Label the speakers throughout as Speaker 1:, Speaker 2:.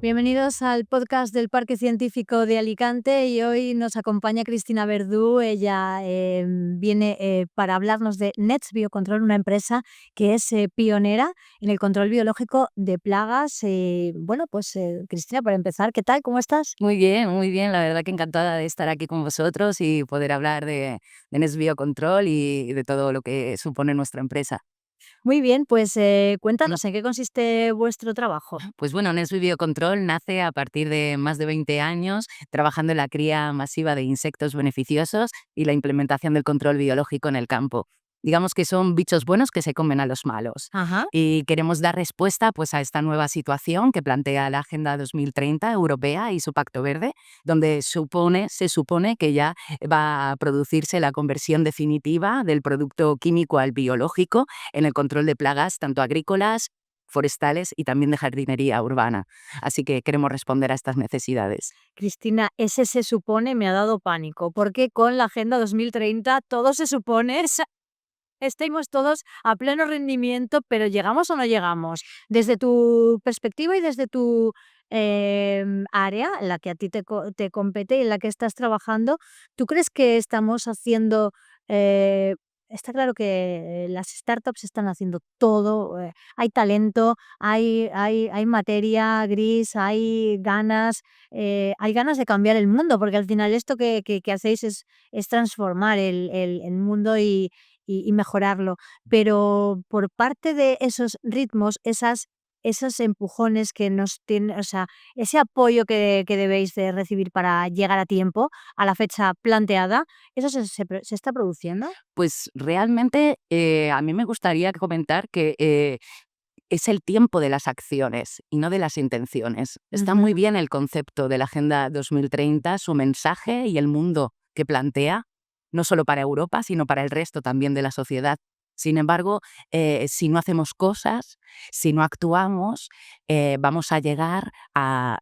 Speaker 1: Bienvenidos al podcast del Parque Científico de Alicante y hoy nos acompaña Cristina Verdú. Ella viene para hablarnos de Nets Biocontrol, una empresa que es pionera en el control biológico de plagas. Cristina, para empezar, ¿qué tal? ¿Cómo estás?
Speaker 2: Muy bien, la verdad que encantada de estar aquí con vosotros y poder hablar de Nest Biocontrol y de todo lo que supone nuestra empresa.
Speaker 1: Muy bien, pues cuéntanos, ¿en qué consiste vuestro trabajo?
Speaker 2: Pues bueno, Nest Biocontrol nace a partir de más de 20 años trabajando en la cría masiva de insectos beneficiosos y la implementación del control biológico en el campo. Digamos que son bichos buenos que se comen a los malos.
Speaker 1: Ajá.
Speaker 2: Y queremos dar respuesta pues, a esta nueva situación que plantea la Agenda 2030 europea y su Pacto Verde, donde se supone que ya va a producirse la conversión definitiva del producto químico al biológico en el control de plagas tanto agrícolas, forestales y también de jardinería urbana. Así que queremos responder a estas necesidades.
Speaker 1: Cristina, ese se supone me ha dado pánico, porque con la Agenda 2030 todo se supone. Estemos todos a pleno rendimiento, pero ¿llegamos o no llegamos? Desde tu perspectiva y desde tu área, en la que a ti te compete y en la que estás trabajando, ¿tú crees que estamos haciendo? eh, Está claro que las startups están haciendo todo, hay talento, hay materia gris, hay ganas de cambiar el mundo, porque al final esto que hacéis es transformar el mundo y mejorarlo. Pero por parte de esos ritmos, esos empujones que nos tiene, o sea, ese apoyo que debéis de recibir para llegar a tiempo, a la fecha planteada, ¿eso se está produciendo?
Speaker 2: Pues realmente a mí me gustaría comentar que es el tiempo de las acciones y no de las intenciones. Está
Speaker 1: Ujú.
Speaker 2: muy bien el concepto de la Agenda 2030, su mensaje y el mundo que plantea, no solo para Europa, sino para el resto también de la sociedad. Sin embargo, si no hacemos cosas, si no actuamos, vamos a llegar a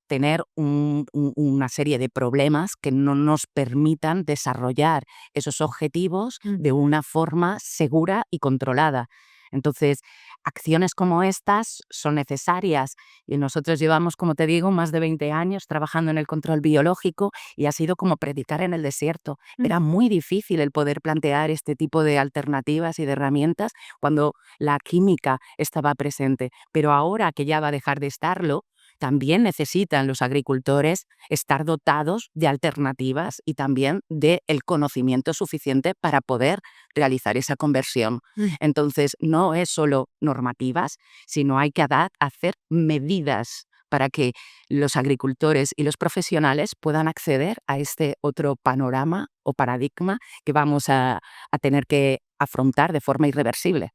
Speaker 2: tener una serie de problemas que no nos permitan desarrollar esos objetivos de
Speaker 1: Ujú.
Speaker 2: una forma segura y controlada. Entonces, acciones como estas son necesarias y nosotros llevamos, como te digo, más de 20 años trabajando en el control biológico y ha sido como predicar en el desierto. Era muy difícil el poder plantear este tipo de alternativas y de herramientas cuando la química estaba presente, pero ahora que ya va a dejar de estarlo, también necesitan los agricultores estar dotados de alternativas y también del conocimiento suficiente para poder realizar esa conversión.
Speaker 1: Ujú.
Speaker 2: Entonces, no es solo normativas, sino hay que hacer medidas para que los agricultores y los profesionales puedan acceder a este otro panorama o paradigma que vamos a tener que afrontar de forma irreversible.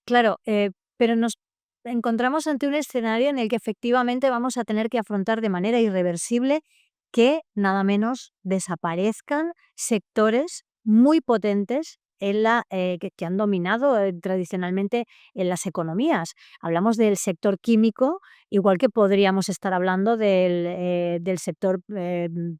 Speaker 1: Claro, pero nos encontramos ante un escenario en el que efectivamente vamos a tener que afrontar de manera irreversible que nada menos desaparezcan sectores muy potentes que han dominado tradicionalmente en las economías. Hablamos del sector químico, igual que podríamos estar hablando del sector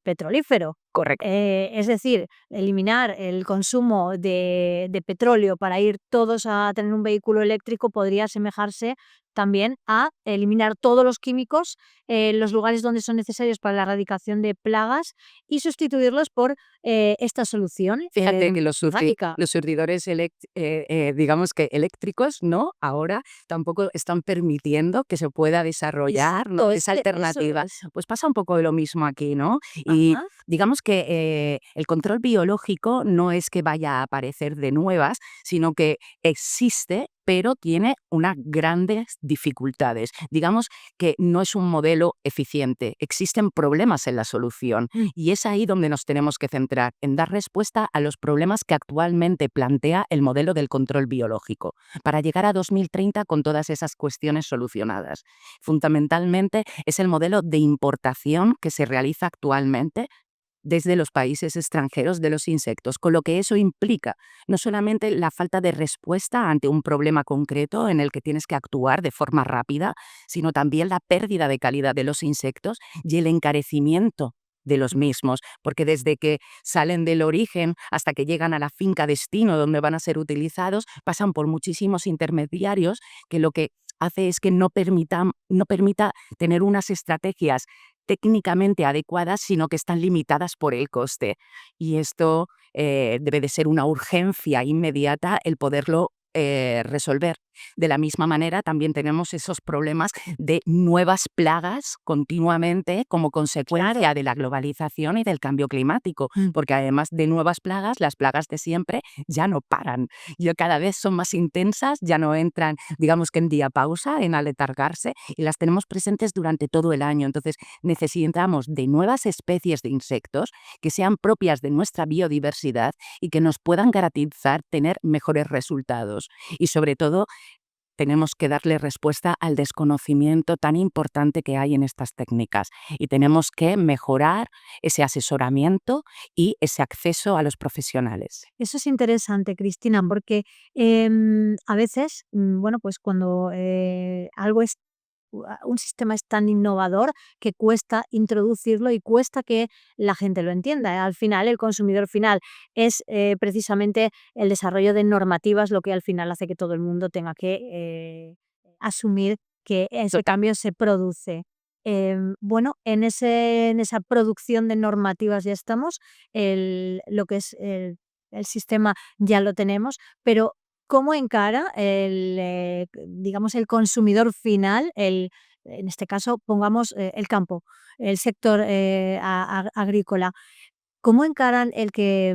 Speaker 1: petrolífero.
Speaker 2: Correcto.
Speaker 1: Es decir, eliminar el consumo de petróleo para ir todos a tener un vehículo eléctrico podría asemejarse también a eliminar todos los químicos en los lugares donde son necesarios para la erradicación de plagas y sustituirlos por esta solución
Speaker 2: Fíjate que
Speaker 1: orgánica.
Speaker 2: los surtidores digamos que eléctricos, ¿no? Ahora tampoco están permitiendo que se pueda desarrollar, ¿no?,
Speaker 1: Exacto, es
Speaker 2: esa
Speaker 1: que eso
Speaker 2: alternativa.
Speaker 1: es.
Speaker 2: Pues pasa un poco de lo mismo aquí, ¿no? Y
Speaker 1: Ajá.
Speaker 2: digamos que el control biológico no es que vaya a aparecer de nuevas, sino que existe, pero tiene unas grandes dificultades. Digamos que no es un modelo eficiente, existen problemas en la solución. Y es ahí donde nos tenemos que centrar, en dar respuesta a los problemas que actualmente plantea el modelo del control biológico, para llegar a 2030 con todas esas cuestiones solucionadas. Fundamentalmente es el modelo de importación que se realiza actualmente desde los países extranjeros de los insectos, con lo que eso implica no solamente la falta de respuesta ante un problema concreto en el que tienes que actuar de forma rápida, sino también la pérdida de calidad de los insectos y el encarecimiento de los mismos, porque desde que salen del origen hasta que llegan a la finca destino donde van a ser utilizados, pasan por muchísimos intermediarios que lo que hace es que no permita tener unas estrategias técnicamente adecuadas, sino que están limitadas por el coste. Y esto debe de ser una urgencia inmediata el poderlo resolver. De la misma manera, también tenemos esos problemas de nuevas plagas continuamente como consecuencia de la globalización y del cambio climático,
Speaker 1: Mm.
Speaker 2: porque además de nuevas plagas, las plagas de siempre ya no paran. Ya cada vez son más intensas, ya no entran, digamos que en diapausa, en aletargarse, y las tenemos presentes durante todo el año. Entonces, necesitamos de nuevas especies de insectos que sean propias de nuestra biodiversidad y que nos puedan garantizar tener mejores resultados. Y sobre todo, tenemos que darle respuesta al desconocimiento tan importante que hay en estas técnicas y tenemos que mejorar ese asesoramiento y ese acceso a los profesionales.
Speaker 1: Eso es interesante, Cristina, porque a veces, bueno, pues cuando algo es un sistema es tan innovador que cuesta introducirlo y cuesta que la gente lo entienda. Al final, el consumidor final es precisamente el desarrollo de normativas lo que al final hace que todo el mundo tenga que asumir que ese
Speaker 2: Total.
Speaker 1: cambio se produce. Bueno, en esa producción de normativas ya estamos, lo que es el sistema ya lo tenemos, pero ¿cómo encara digamos, el consumidor final, en este caso, pongamos, el campo, el sector, agrícola? ¿Cómo encaran el que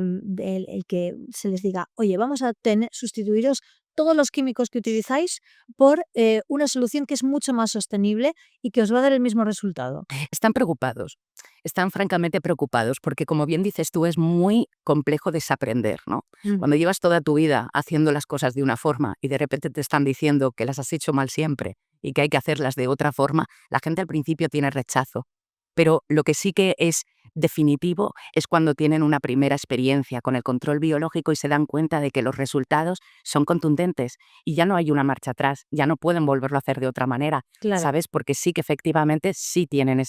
Speaker 1: se les diga: "Oye, vamos a sustituiros todos los químicos que utilizáis por, una solución que es mucho más sostenible y que os va a dar el mismo resultado"?
Speaker 2: Están preocupados, están francamente preocupados porque, como bien dices tú, es muy complejo desaprender, ¿no?
Speaker 1: Mm.
Speaker 2: Cuando llevas toda tu vida haciendo las cosas de una forma y de repente te están diciendo que las has hecho mal siempre y que hay que hacerlas de otra forma, la gente al principio tiene rechazo. Pero lo que sí que es definitivo es cuando tienen una primera experiencia con el control biológico y se dan cuenta de que los resultados son contundentes y ya no hay una marcha atrás, ya no pueden volverlo a hacer de otra manera,
Speaker 1: Claro.
Speaker 2: ¿sabes? Porque sí que efectivamente sí tienen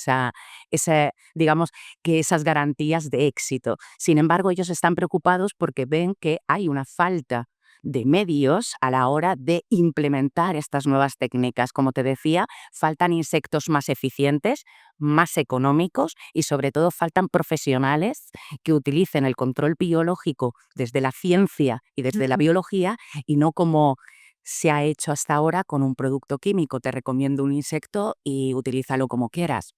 Speaker 2: digamos, que esas garantías de éxito. Sin embargo, ellos están preocupados porque ven que hay una falta de medios a la hora de implementar estas nuevas técnicas. Como te decía, faltan insectos más eficientes, más económicos y sobre todo faltan profesionales que utilicen el control biológico desde la ciencia y desde la
Speaker 1: Ujú.
Speaker 2: biología y no como se ha hecho hasta ahora con un producto químico. Te recomiendo un insecto y utilízalo como quieras.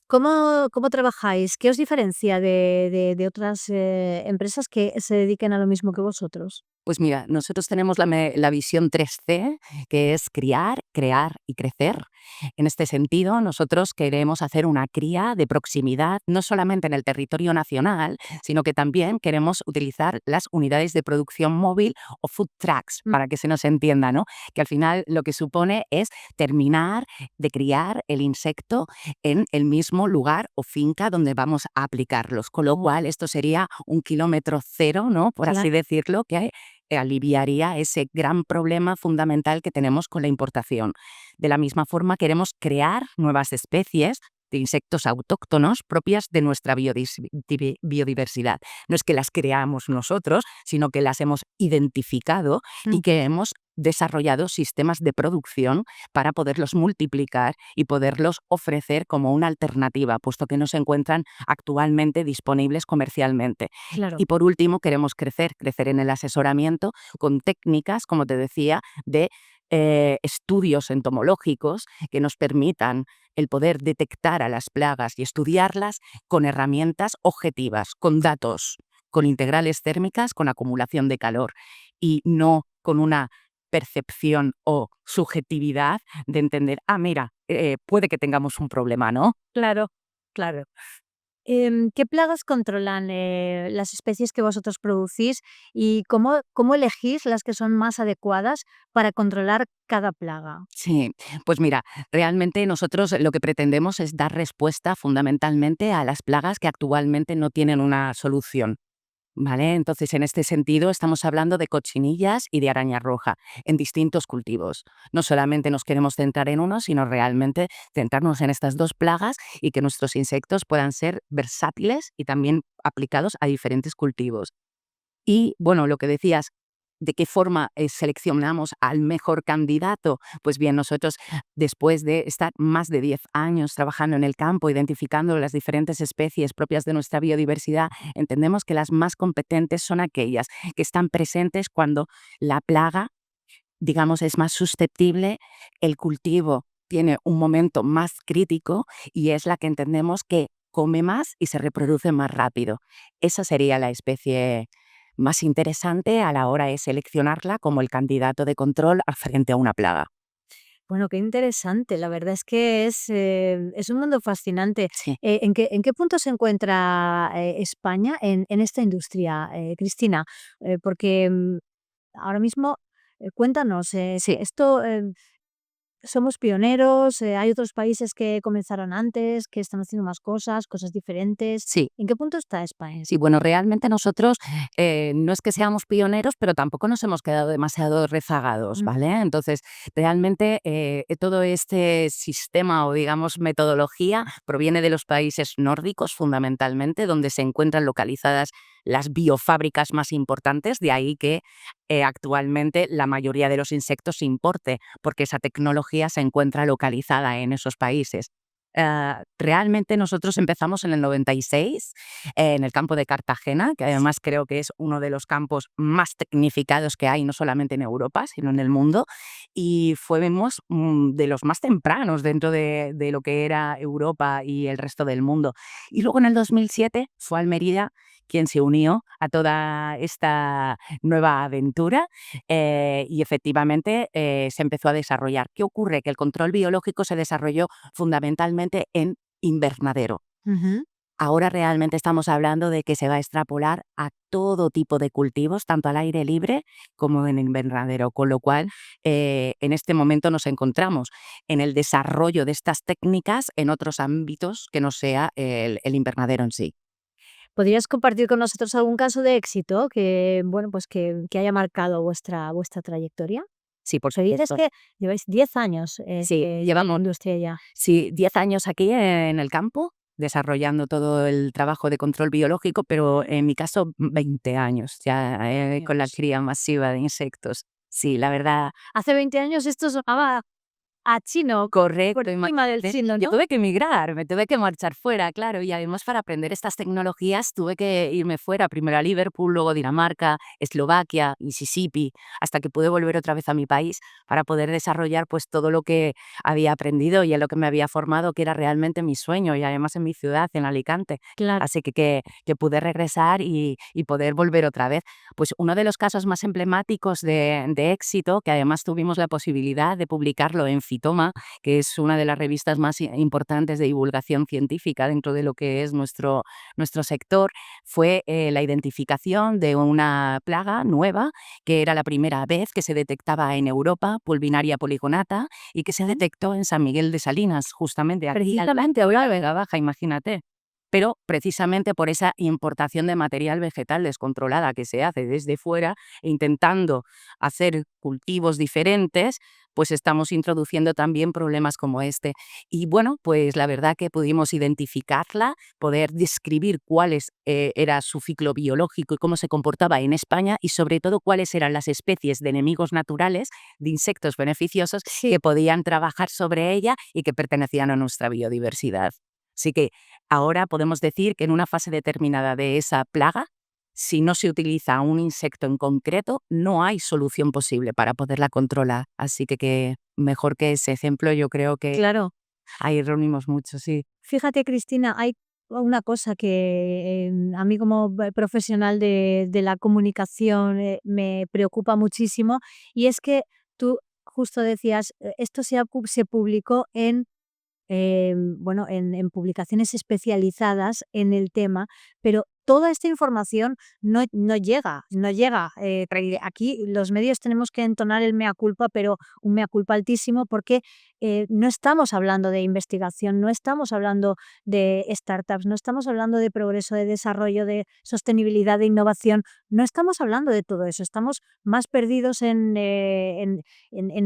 Speaker 1: ¿Cómo trabajáis? ¿Qué os diferencia de otras, empresas que se dediquen a lo mismo que vosotros?
Speaker 2: Pues mira, nosotros tenemos la visión 3C, que es criar, crear y crecer. En este sentido, nosotros queremos hacer una cría de proximidad, no solamente en el territorio nacional, sino que también queremos utilizar las unidades de producción móvil o food trucks,
Speaker 1: Mm.
Speaker 2: para que se nos entienda, ¿no? Que al final lo que supone es terminar de criar el insecto en el mismo lugar o finca donde vamos a aplicarlos. Con lo cual, esto sería un kilómetro cero, ¿no? Por así
Speaker 1: Claro.
Speaker 2: decirlo, que aliviaría ese gran problema fundamental que tenemos con la importación. De la misma forma, queremos crear nuevas especies de insectos autóctonos propias de nuestra biodiversidad. No es que las creamos nosotros, sino que las hemos identificado y
Speaker 1: Mm.
Speaker 2: que hemos desarrollado sistemas de producción para poderlos multiplicar y poderlos ofrecer como una alternativa, puesto que no se encuentran actualmente disponibles comercialmente.
Speaker 1: Claro.
Speaker 2: Y por último, queremos crecer en el asesoramiento con técnicas, como te decía, de estudios entomológicos que nos permitan el poder detectar a las plagas y estudiarlas con herramientas objetivas, con datos, con integrales térmicas, con acumulación de calor y no con una percepción o subjetividad de entender, mira, puede que tengamos un problema, ¿no?
Speaker 1: Claro, claro. ¿Qué plagas controlan, las especies que vosotros producís y cómo elegís las que son más adecuadas para controlar cada plaga?
Speaker 2: Sí, pues mira, realmente nosotros lo que pretendemos es dar respuesta fundamentalmente a las plagas que actualmente no tienen una solución. ¿Vale? Entonces, en este sentido, estamos hablando de cochinillas y de araña roja en distintos cultivos. No solamente nos queremos centrar en uno, sino realmente centrarnos en estas dos plagas y que nuestros insectos puedan ser versátiles y también aplicados a diferentes cultivos. Y bueno, lo que decías, ¿de qué forma seleccionamos al mejor candidato? Pues bien, nosotros, después de estar más de 10 años trabajando en el campo, identificando las diferentes especies propias de nuestra biodiversidad, entendemos que las más competentes son aquellas que están presentes cuando la plaga, digamos, es más susceptible, el cultivo tiene un momento más crítico y es la que entendemos que come más y se reproduce más rápido. Esa sería la especie más interesante a la hora de seleccionarla como el candidato de control frente a una plaga.
Speaker 1: Bueno, qué interesante. La verdad es que es un mundo fascinante.
Speaker 2: Sí.
Speaker 1: ¿En qué punto se encuentra España en esta industria, Cristina? Porque ahora mismo, cuéntanos,
Speaker 2: Sí.
Speaker 1: esto somos pioneros, hay otros países que comenzaron antes, que están haciendo más cosas diferentes.
Speaker 2: Sí.
Speaker 1: ¿En qué punto está España?
Speaker 2: Sí, bueno, realmente nosotros no es que seamos pioneros, pero tampoco nos hemos quedado demasiado rezagados,
Speaker 1: Mm,
Speaker 2: ¿vale? Entonces, realmente todo este sistema o, digamos, metodología proviene de los países nórdicos fundamentalmente, donde se encuentran localizadas las biofábricas más importantes, de ahí que actualmente la mayoría de los insectos se importe, porque esa tecnología se encuentra localizada en esos países. Realmente nosotros empezamos en el 96 en el campo de Cartagena, que además creo que es uno de los campos más tecnificados que hay, no solamente en Europa, sino en el mundo, y fuimos de los más tempranos dentro de lo que era Europa y el resto del mundo. Y luego en el 2007 fue Almería quien se unió a toda esta nueva aventura y efectivamente se empezó a desarrollar. ¿Qué ocurre? Que el control biológico se desarrolló fundamentalmente en invernadero.
Speaker 1: ujú.
Speaker 2: Ahora realmente estamos hablando de que se va a extrapolar a todo tipo de cultivos, tanto al aire libre como en invernadero, con lo cual en este momento nos encontramos en el desarrollo de estas técnicas en otros ámbitos que no sea el invernadero en sí.
Speaker 1: ¿Podrías compartir con nosotros algún caso de éxito que, bueno, pues que haya marcado vuestra trayectoria?
Speaker 2: Sí, por
Speaker 1: Me dices
Speaker 2: supuesto.
Speaker 1: que lleváis 10 años
Speaker 2: Sí,
Speaker 1: en la
Speaker 2: llevamos
Speaker 1: industria ya.
Speaker 2: sí, 10 años aquí en el campo, desarrollando todo el trabajo de control biológico, pero en mi caso 20 años ya con la
Speaker 1: Dios.
Speaker 2: cría masiva de insectos. Sí, la verdad.
Speaker 1: Hace 20 años esto sonaba a chino, por
Speaker 2: Correcto,
Speaker 1: encima del
Speaker 2: imagínate.
Speaker 1: chino,
Speaker 2: Yo
Speaker 1: ¿no?
Speaker 2: tuve que emigrar, me tuve que marchar fuera, claro, y además para aprender estas tecnologías tuve que irme fuera, primero a Liverpool, luego Dinamarca, Eslovaquia, Mississippi, hasta que pude volver otra vez a mi país para poder desarrollar pues todo lo que había aprendido y en lo que me había formado, que era realmente mi sueño, y además en mi ciudad, en Alicante.
Speaker 1: Claro.
Speaker 2: Así que pude regresar y poder volver otra vez. Pues uno de los casos más emblemáticos de éxito, que además tuvimos la posibilidad de publicarlo en Fitoma, que es una de las revistas más importantes de divulgación científica dentro de lo que es nuestro sector, fue la identificación de una plaga nueva, que era la primera vez que se detectaba en Europa, Pulvinaria poligonata, y que se detectó en San Miguel de Salinas, justamente aquí al
Speaker 1: Precisamente,
Speaker 2: de la Vega Baja, imagínate. Pero precisamente por esa importación de material vegetal descontrolada que se hace desde fuera, e intentando hacer cultivos diferentes, pues estamos introduciendo también problemas como este. Y bueno, pues la verdad que pudimos identificarla, poder describir era su ciclo biológico y cómo se comportaba en España, y sobre todo cuáles eran las especies de enemigos naturales, de insectos beneficiosos,
Speaker 1: sí.
Speaker 2: que podían trabajar sobre ella y que pertenecían a nuestra biodiversidad. Así que ahora podemos decir que en una fase determinada de esa plaga, si no se utiliza un insecto en concreto, no hay solución posible para poderla controlar. Así que mejor que ese ejemplo, yo creo que
Speaker 1: Claro.
Speaker 2: ahí reunimos mucho, sí.
Speaker 1: Fíjate, Cristina, hay una cosa que a mí como profesional de la comunicación me preocupa muchísimo, y es que tú justo decías, esto se publicó bueno, en publicaciones especializadas en el tema, pero toda esta información no llega, no llega. Aquí los medios tenemos que entonar el mea culpa, pero un mea culpa altísimo, porque no estamos hablando de investigación, no estamos hablando de startups, no estamos hablando de progreso, de desarrollo, de sostenibilidad, de innovación, no estamos hablando de todo eso, estamos más perdidos en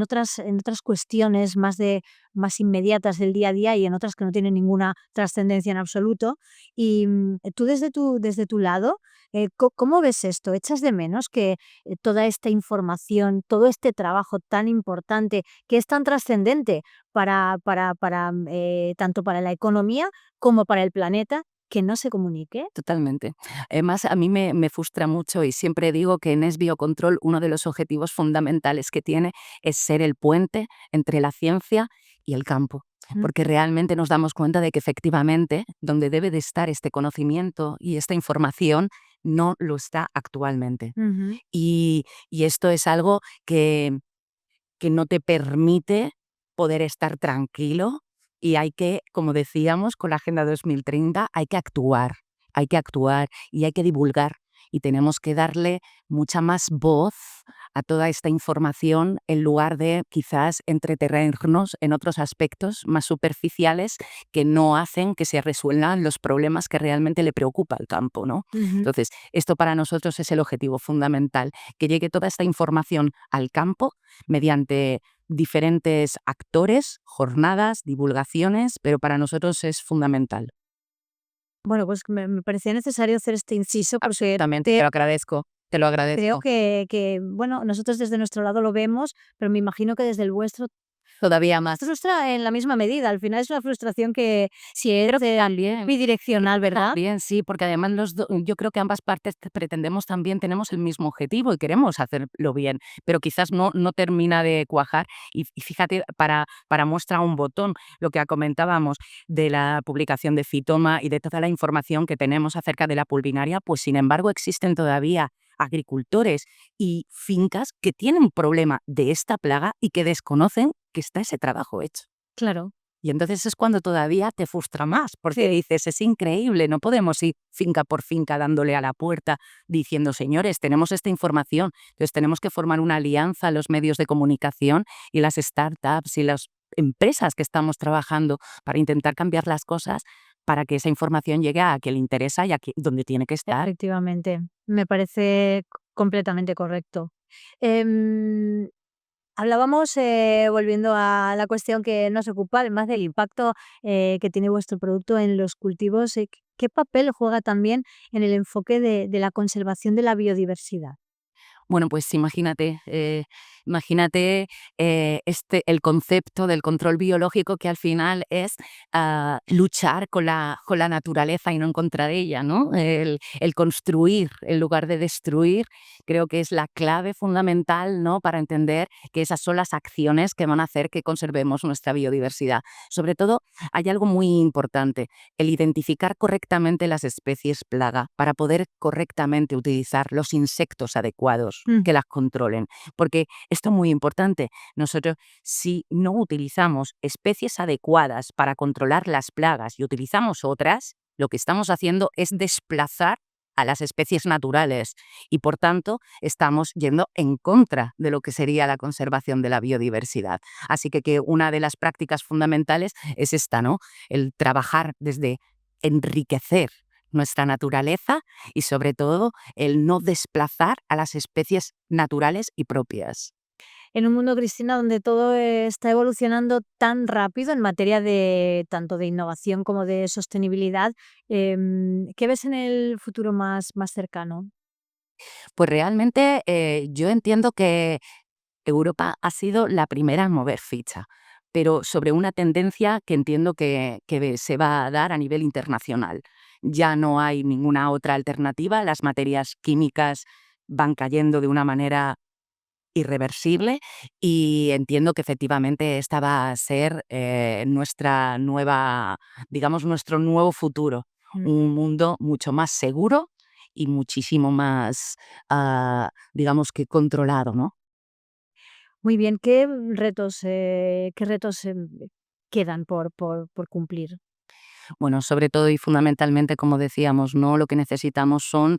Speaker 1: otras cuestiones más inmediatas del día a día y en otras que no tienen ninguna trascendencia en absoluto. Y tú desde tu lado, ¿cómo ves esto? ¿Echas de menos que toda esta información, todo este trabajo tan importante, que es tan trascendente tanto para la economía como para el planeta, que no se comunique?
Speaker 2: Totalmente. Además, a mí me frustra mucho y siempre digo que en Es Biocontrol uno de los objetivos fundamentales que tiene es ser el puente entre la ciencia y el campo,
Speaker 1: Mm,
Speaker 2: porque realmente nos damos cuenta de que efectivamente donde debe de estar este conocimiento y esta información no lo está actualmente.
Speaker 1: ujú.
Speaker 2: Y esto es algo que no te permite poder estar tranquilo y hay que, como decíamos, con la Agenda 2030, hay que actuar y hay que divulgar y tenemos que darle mucha más voz a toda esta información en lugar de quizás entretenernos en otros aspectos más superficiales que no hacen que se resuelvan los problemas que realmente le preocupa al campo, ¿no?
Speaker 1: Ujú.
Speaker 2: Entonces, esto para nosotros es el objetivo fundamental, que llegue toda esta información al campo mediante diferentes actores, jornadas, divulgaciones, pero para nosotros es fundamental.
Speaker 1: Bueno, pues me parecía necesario hacer este inciso porque
Speaker 2: Absolutamente, te lo agradezco, te lo
Speaker 1: creo
Speaker 2: agradezco.
Speaker 1: que, bueno, nosotros desde nuestro lado lo vemos, pero me imagino que desde el vuestro
Speaker 2: Todavía más.
Speaker 1: frustra en la misma medida. Al final es una frustración que si es
Speaker 2: Creo que también.
Speaker 1: bidireccional, ¿verdad?
Speaker 2: También sí, porque además yo creo que ambas partes pretendemos también, tenemos el mismo objetivo y queremos hacerlo bien, pero quizás no termina de cuajar. Y fíjate, para muestra un botón, lo que comentábamos de la publicación de Fitoma y de toda la información que tenemos acerca de la pulvinaria, pues sin embargo existen todavía agricultores y fincas que tienen un problema de esta plaga y que desconocen que está ese trabajo hecho.
Speaker 1: Claro.
Speaker 2: Y entonces es cuando todavía te frustra más, porque dices, es increíble, no podemos ir finca por finca dándole a la puerta diciendo, señores, tenemos esta información, entonces tenemos que formar una alianza los medios de comunicación y las startups y las empresas que estamos trabajando para intentar cambiar las cosas para que esa información llegue a quien le interesa y a donde tiene que estar.
Speaker 1: Efectivamente, me parece completamente correcto. Em, Hablábamos, volviendo a la cuestión que nos ocupa, más del impacto que tiene vuestro producto en los cultivos. ¿Qué papel juega también en el enfoque de la conservación de la biodiversidad?
Speaker 2: Bueno, pues imagínate el concepto del control biológico que al final es luchar con la naturaleza y no en contra de ella, ¿no? El construir en lugar de destruir, creo que es la clave fundamental, ¿no? Para entender que esas son las acciones que van a hacer que conservemos nuestra biodiversidad. Sobre todo, hay algo muy importante, el identificar correctamente las especies plaga para poder correctamente utilizar los insectos adecuados
Speaker 1: Mm.
Speaker 2: que las controlen. Porque esto es muy importante. Nosotros, si no utilizamos especies adecuadas para controlar las plagas y utilizamos otras, lo que estamos haciendo es desplazar a las especies naturales y por tanto estamos yendo en contra de lo que sería la conservación de la biodiversidad. Así que una de las prácticas fundamentales es esta, ¿no? El trabajar desde enriquecer nuestra naturaleza y sobre todo el no desplazar a las especies naturales y propias.
Speaker 1: En un mundo, Cristina, donde todo está evolucionando tan rápido en materia de tanto de innovación como de sostenibilidad, ¿qué ves en el futuro más cercano?
Speaker 2: Pues realmente yo entiendo que Europa ha sido la primera en mover ficha, pero sobre una tendencia que entiendo que se va a dar a nivel internacional. Ya no hay ninguna otra alternativa, las materias químicas van cayendo de una manera irreversible y entiendo que efectivamente esta va a ser nuestra nueva, digamos, nuestro nuevo futuro,
Speaker 1: Mm.
Speaker 2: un mundo mucho más seguro y muchísimo más, digamos que controlado, ¿no?
Speaker 1: Muy bien, ¿qué retos quedan por cumplir?
Speaker 2: Bueno, sobre todo y fundamentalmente, como decíamos, ¿no? Lo que necesitamos son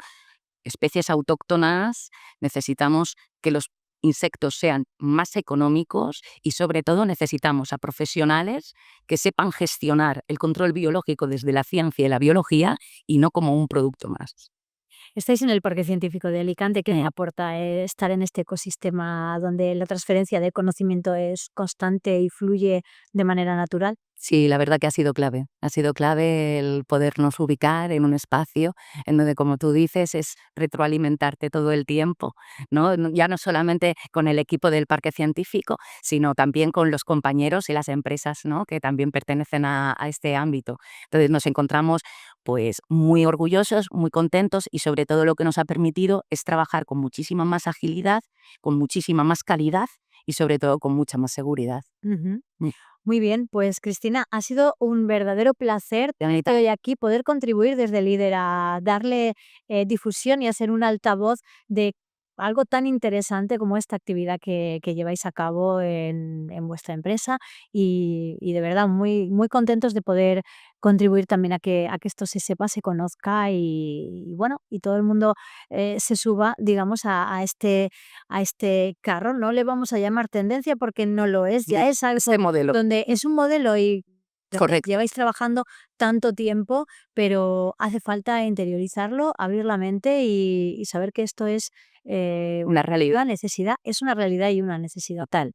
Speaker 2: especies autóctonas, necesitamos que los insectos sean más económicos y sobre todo necesitamos a profesionales que sepan gestionar el control biológico desde la ciencia y la biología y no como un producto más.
Speaker 1: Estáis en el Parque Científico de Alicante, que aporta estar en este ecosistema donde la transferencia de conocimiento es constante y fluye de manera natural.
Speaker 2: Sí, la verdad que ha sido clave. Ha sido clave el podernos ubicar en un espacio en donde, como tú dices, es retroalimentarte todo el tiempo, ¿no? Ya no solamente con el equipo del parque científico, sino también con los compañeros y las empresas, ¿no? Que también pertenecen a este ámbito. Entonces nos encontramos pues muy orgullosos, muy contentos y sobre todo lo que nos ha permitido es trabajar con muchísima más agilidad, con muchísima más calidad y sobre todo con mucha más seguridad.
Speaker 1: Ujú.
Speaker 2: Mm.
Speaker 1: Muy bien, pues Cristina, ha sido un verdadero placer
Speaker 2: Anita,
Speaker 1: hoy aquí poder contribuir desde Líder a darle difusión y a ser un altavoz de algo tan interesante como esta actividad que lleváis a cabo en vuestra empresa y de verdad muy, muy contentos de poder contribuir también a que esto se sepa, se conozca y bueno, y todo el mundo se suba, digamos, a este carro. No le vamos a llamar tendencia porque no lo es, ya es algo
Speaker 2: ese modelo.
Speaker 1: donde es un modelo y
Speaker 2: Correcto.
Speaker 1: lleváis trabajando tanto tiempo, pero hace falta interiorizarlo, abrir la mente y saber que esto es
Speaker 2: Una realidad.
Speaker 1: una necesidad, es una realidad y una necesidad tal.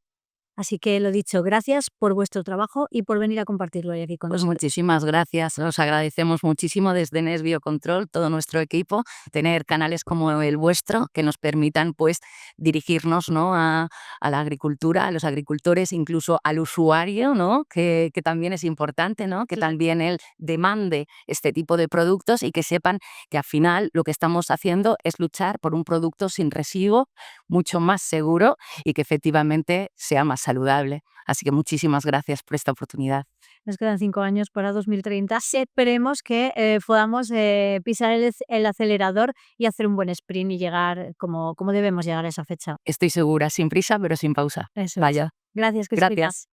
Speaker 1: Así que lo dicho, gracias por vuestro trabajo y por venir a compartirlo hoy aquí con
Speaker 2: Pues
Speaker 1: nosotros.
Speaker 2: muchísimas gracias, os agradecemos muchísimo desde NES Biocontrol, todo nuestro equipo, tener canales como el vuestro que nos permitan pues dirigirnos, ¿no? a la agricultura, a los agricultores, incluso al usuario, ¿no? Que también es importante, ¿no? Que
Speaker 1: Claro.
Speaker 2: también él demande este tipo de productos y que sepan que al final lo que estamos haciendo es luchar por un producto sin residuo, mucho más seguro y que efectivamente sea más saludable. Así que muchísimas gracias por esta oportunidad.
Speaker 1: Nos quedan 5 años para 2030. Esperemos que podamos pisar el acelerador y hacer un buen sprint y llegar como debemos llegar a esa fecha.
Speaker 2: Estoy segura, sin prisa, pero sin pausa.
Speaker 1: Eso es.
Speaker 2: Vaya,
Speaker 1: Gracias, Cristina.
Speaker 2: gracias.